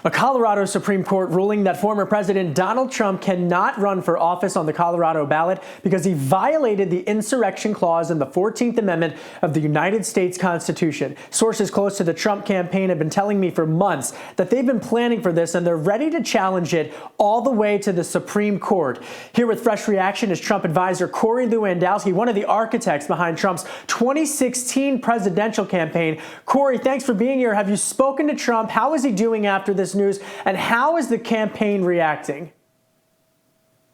A Colorado Supreme Court ruling that former President Donald Trump cannot run for office on the Colorado ballot because he violated the insurrection clause in the 14th Amendment of the United States Constitution. Sources close to the Trump campaign have been telling me for months that they've been planning for this and they're ready to challenge it all the way to the Supreme Court. Here with fresh reaction is Trump advisor Corey Lewandowski, one of the architects behind Trump's 2016 presidential campaign. Corey, thanks for being here. Have you spoken to Trump? How is he doing after this news, and how is the campaign reacting?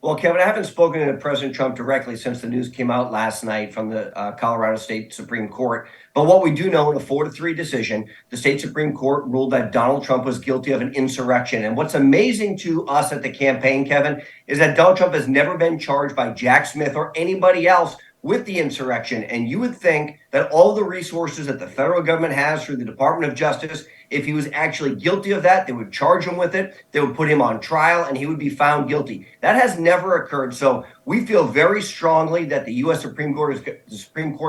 Well, Kevin, I haven't spoken to President Trump directly since the news came out last night from the Colorado State Supreme Court. But what we do know in a 4-3 decision, the state Supreme Court ruled that Donald Trump was guilty of an insurrection. And what's amazing to us at the campaign, Kevin, is that Donald Trump has never been charged by Jack Smith or anybody else with the insurrection. And you would think that all the resources that the federal government has through the Department of Justice, if he was actually guilty of that, they would charge him with it, they would put him on trial, and he would be found guilty. That has never occurred. So we feel very strongly that the U.S. Supreme Court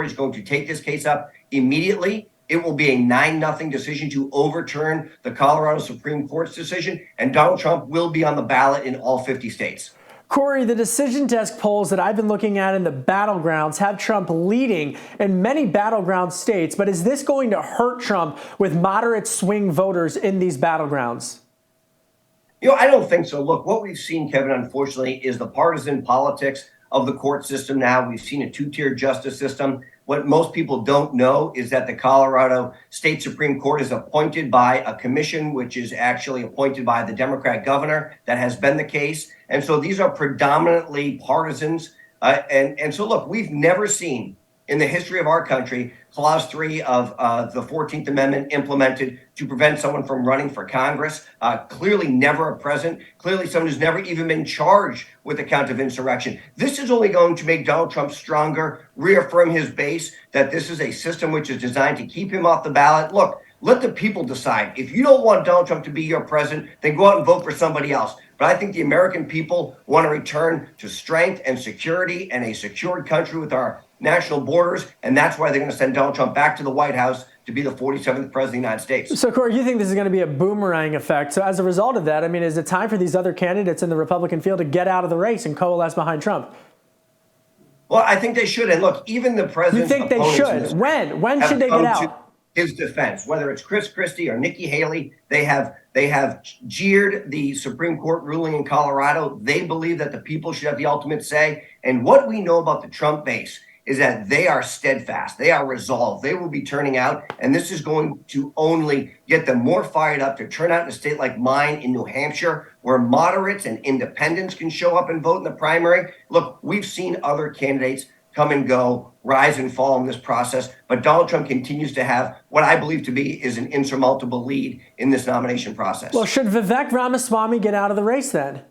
is going to take this case up immediately. It will be a 9-0 decision to overturn the Colorado Supreme Court's decision, and Donald Trump will be on the ballot in all 50 states. Corey, the decision desk polls that I've been looking at in the battlegrounds have Trump leading in many battleground states, but is this going to hurt Trump with moderate swing voters in these battlegrounds? You know, I don't think so. Look, what we've seen, Kevin, unfortunately, is the partisan politics of the court system now. We've seen a two-tier justice system. What most people don't know is that the Colorado State Supreme Court is appointed by a commission, which is actually appointed by the Democrat governor. That has been the case. And so these are predominantly partisans. And so, look, we've never seen in the history of our country Clause 3 of the 14th Amendment implemented to prevent someone from running for Congress. Clearly never a president. Clearly someone who's never even been charged with the count of insurrection. This is only going to make Donald Trump stronger, reaffirm his base that this is a system which is designed to keep him off the ballot. Look, let the people decide. If you don't want Donald Trump to be your president, then go out and vote for somebody else. But I think the American people want to return to strength and security and a secured country with our national borders, and that's why they're going to send Donald Trump back to the White House to be the 47th president of the United States. So, Corey, you think this is going to be a boomerang effect. So as a result of that, I mean, is it time for these other candidates in the Republican field to get out of the race and coalesce behind Trump? Well, I think they should. And look, even the president's You think they should? When should they get out? His defense, whether it's Chris Christie or Nikki Haley, they have jeered the Supreme Court ruling in Colorado. They believe that the people should have the ultimate say. And what we know about the Trump base is that they are steadfast. They are resolved. They will be turning out. And this is going to only get them more fired up to turn out in a state like mine in New Hampshire, where moderates and independents can show up and vote in the primary. Look, we've seen other candidates come and go, rise and fall in this process. But Donald Trump continues to have what I believe to be is an insurmountable lead in this nomination process. Well, should Vivek Ramaswamy get out of the race then?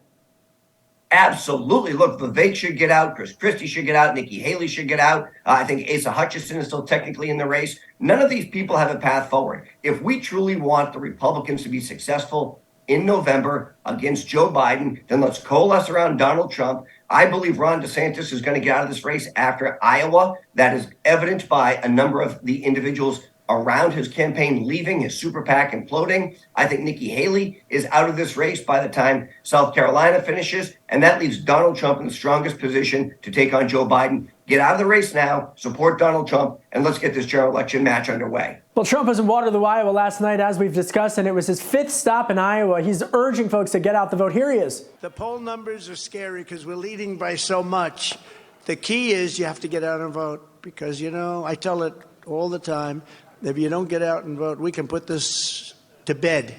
Absolutely. Look, Vivek should get out. Chris Christie should get out. Nikki Haley should get out. I think Asa Hutchinson is still technically in the race. None of these people have a path forward. If we truly want the Republicans to be successful in November against Joe Biden, then let's coalesce around Donald Trump. I believe Ron DeSantis is going to get out of this race after Iowa. That is evident by a number of the individuals around his campaign leaving, his super PAC imploding. I think Nikki Haley is out of this race by the time South Carolina finishes, and that leaves Donald Trump in the strongest position to take on Joe Biden. Get out of the race now, support Donald Trump, and let's get this general election match underway. Well, Trump was in Waterloo, Iowa last night, as we've discussed, and it was his 5th stop in Iowa. He's urging folks to get out the vote. Here he is. The poll numbers are scary because we're leading by so much. The key is you have to get out and vote because, you know, I tell it all the time. If you don't get out and vote, we can put this to bed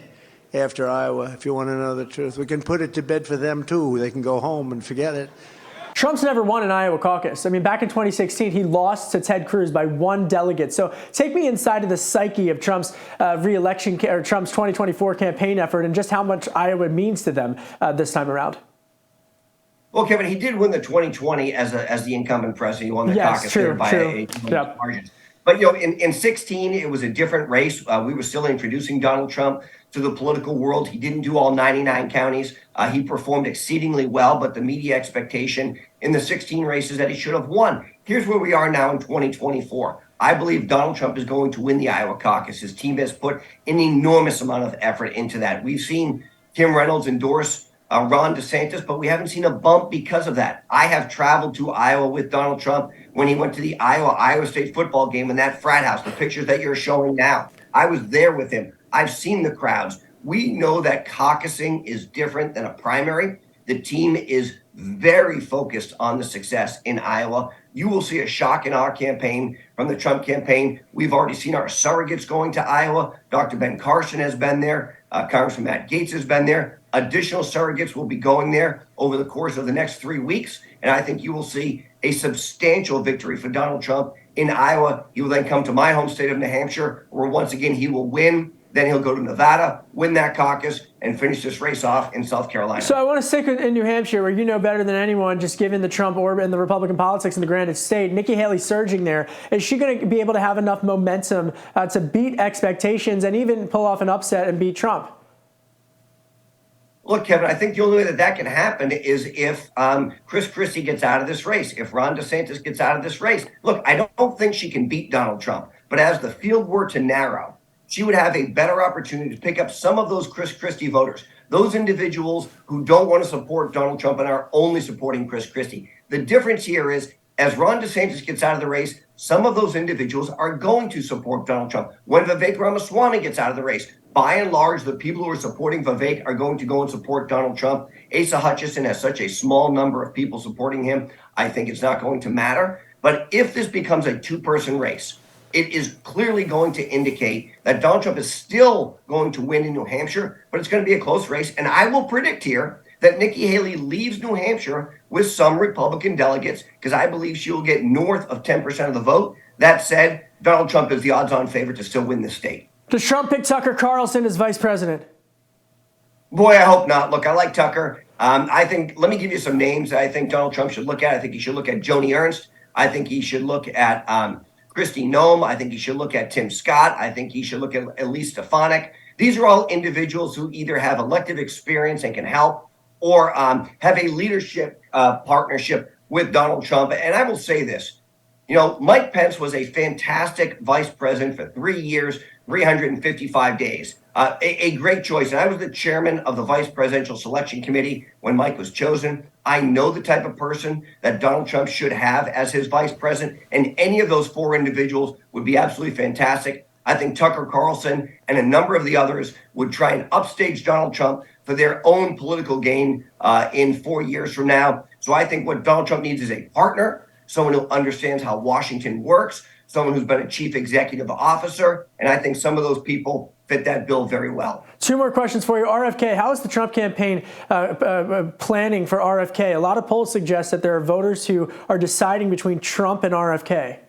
after Iowa, if you want to know the truth. We can put it to bed for them, too. They can go home and forget it. Trump's never won an Iowa caucus. I mean, back in 2016, he lost to Ted Cruz by 1 delegate. So take me inside of the psyche of Trump's re-election or Trump's 2024 campaign effort and just how much Iowa means to them this time around. Well, Kevin, he did win the 2020 as the incumbent president. He won the caucus there by a margin. But, you know, in 16, it was a different race. We were still introducing Donald Trump to the political world. He didn't do all 99 counties. He performed exceedingly well, but the media expectation in the 16 races that he should have won. Here's where we are now in 2024. I believe Donald Trump is going to win the Iowa caucus. His team has put an enormous amount of effort into that. We've seen Tim Reynolds endorse Ron DeSantis, but we haven't seen a bump because of that. I have traveled to Iowa with Donald Trump when he went to the Iowa State football game in that frat house, the pictures that you're showing now. I was there with him. I've seen the crowds. We know that caucusing is different than a primary. The team is very focused on the success in Iowa. You will see a shock in our campaign from the Trump campaign. We've already seen our surrogates going to Iowa. Dr. Ben Carlson has been there. Congressman Matt Gaetz has been there. Additional surrogates will be going there over the course of the next 3 weeks. And I think you will see a substantial victory for Donald Trump in Iowa. He will then come to my home state of New Hampshire, where once again he will win. Then he'll go to Nevada, win that caucus, and finish this race off in South Carolina. So I want to stick in New Hampshire, where you know better than anyone, just given the Trump orbit and the Republican politics in the Granite State. Nikki Haley surging there. Is she going to be able to have enough momentum to beat expectations and even pull off an upset and beat Trump? Look, Kevin, I think the only way that can happen is if Chris Christie gets out of this race, if Ron DeSantis gets out of this race. Look, I don't think she can beat Donald Trump, but as the field were to narrow, she would have a better opportunity to pick up some of those Chris Christie voters, those individuals who don't want to support Donald Trump and are only supporting Chris Christie. The difference here is, as Ron DeSantis gets out of the race, some of those individuals are going to support Donald Trump. When Vivek Ramaswamy gets out of the race, by and large, the people who are supporting Vivek are going to go and support Donald Trump. Asa Hutchinson has such a small number of people supporting him, I think it's not going to matter. But if this becomes a two-person race, it is clearly going to indicate that Donald Trump is still going to win in New Hampshire, but it's going to be a close race. And I will predict here that Nikki Haley leaves New Hampshire with some Republican delegates, because I believe she will get north of 10% of the vote. That said, Donald Trump is the odds-on favorite to still win the state. Does Trump pick Tucker Carlson as vice president? Boy, I hope not. Look, I like Tucker. I think, let me give you some names that I think Donald Trump should look at. I think he should look at Joni Ernst. I think he should look at Kristi Noem. I think he should look at Tim Scott. I think he should look at Elise Stefanik. These are all individuals who either have elective experience and can help, or have a leadership partnership with Donald Trump. And I will say this, Mike Pence was a fantastic vice president for 3 years, 355 days. A great choice. And I was the chairman of the Vice Presidential Selection Committee when Mike was chosen. I know the type of person that Donald Trump should have as his vice president, and any of those four individuals would be absolutely fantastic. I think Tucker Carlson and a number of the others would try and upstage Donald Trump for their own political gain in 4 years from now. So I think what Donald Trump needs is a partner, someone who understands how Washington works, someone who's been a chief executive officer, and I think some of those people fit that bill very well. Two more questions for you. RFK, how is the Trump campaign planning for RFK? A lot of polls suggest that there are voters who are deciding between Trump and RFK.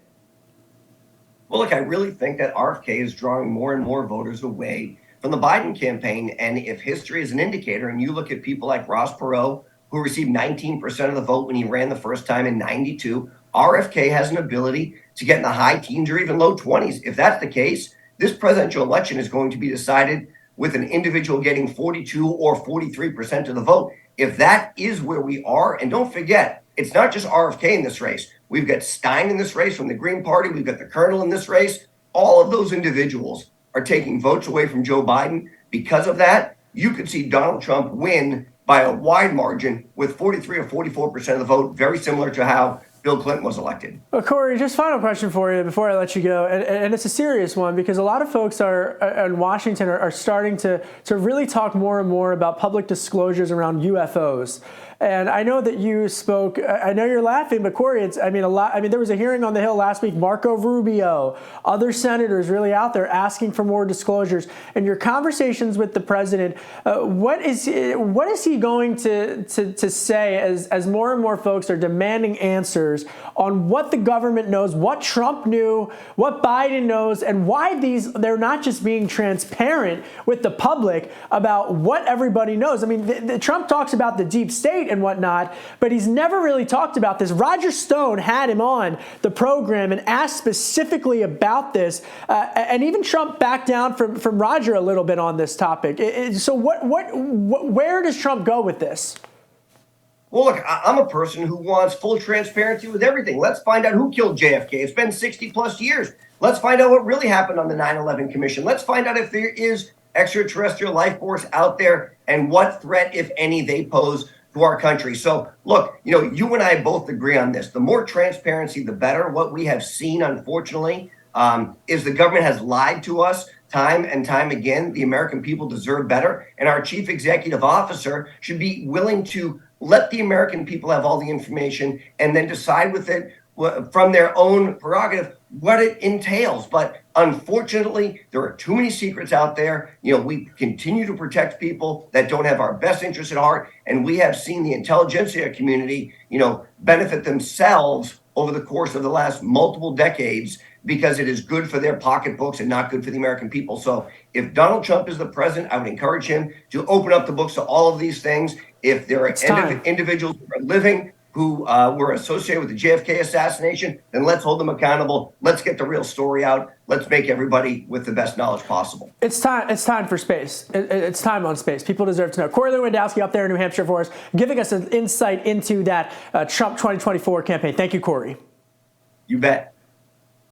Well, look, I really think that RFK is drawing more and more voters away from the Biden campaign. And if history is an indicator, and you look at people like Ross Perot, who received 19% of the vote when he ran the first time in 92, RFK has an ability to get in the high teens or even low 20s. If that's the case, this presidential election is going to be decided with an individual getting 42 or 43% of the vote. If that is where we are, and don't forget, it's not just RFK in this race. We've got Stein in this race from the Green Party. We've got the Colonel in this race. All of those individuals are taking votes away from Joe Biden. Because of that, you could see Donald Trump win by a wide margin with 43 or 44% of the vote, very similar to how Bill Clinton was elected. Well, Corey, just final question for you before I let you go, and it's a serious one, because a lot of folks in Washington are starting to really talk more and more about public disclosures around UFOs. And I know that you spoke. I know you're laughing, but Corey, there was a hearing on the Hill last week. Marco Rubio, other senators, really out there asking for more disclosures. And your conversations with the president, what is he going to say as more and more folks are demanding answers on what the government knows, what Trump knew, what Biden knows, and why they're not just being transparent with the public about what everybody knows. I mean, Trump talks about the deep state and whatnot, but he's never really talked about this. Roger Stone had him on the program and asked specifically about this, and even Trump backed down from Roger a little bit on this topic. So where does Trump go with this? Well, look, I'm a person who wants full transparency with everything. Let's find out who killed JFK. It's been 60 plus years. Let's find out what really happened on the 9/11 Commission. Let's find out if there is extraterrestrial life force out there and what threat, if any, they pose to our country. So, look, you and I both agree on this. The more transparency, the better. What we have seen, unfortunately, is the government has lied to us time and time again. The American people deserve better. And our chief executive officer should be willing to let the American people have all the information and then decide with it from their own prerogative what it entails. But unfortunately, there are too many secrets out there. We continue to protect people that don't have our best interests at heart. And we have seen the intelligentsia community, benefit themselves over the course of the last multiple decades because it is good for their pocketbooks and not good for the American people. So if Donald Trump is the president, I would encourage him to open up the books to all of these things. If there are individuals who are living who were associated with the JFK assassination, then let's hold them accountable. Let's get the real story out. Let's make everybody with the best knowledge possible. It's time for space. It's time on space. People deserve to know. Corey Lewandowski up there in New Hampshire for us, giving us an insight into that Trump 2024 campaign. Thank you, Corey. You bet.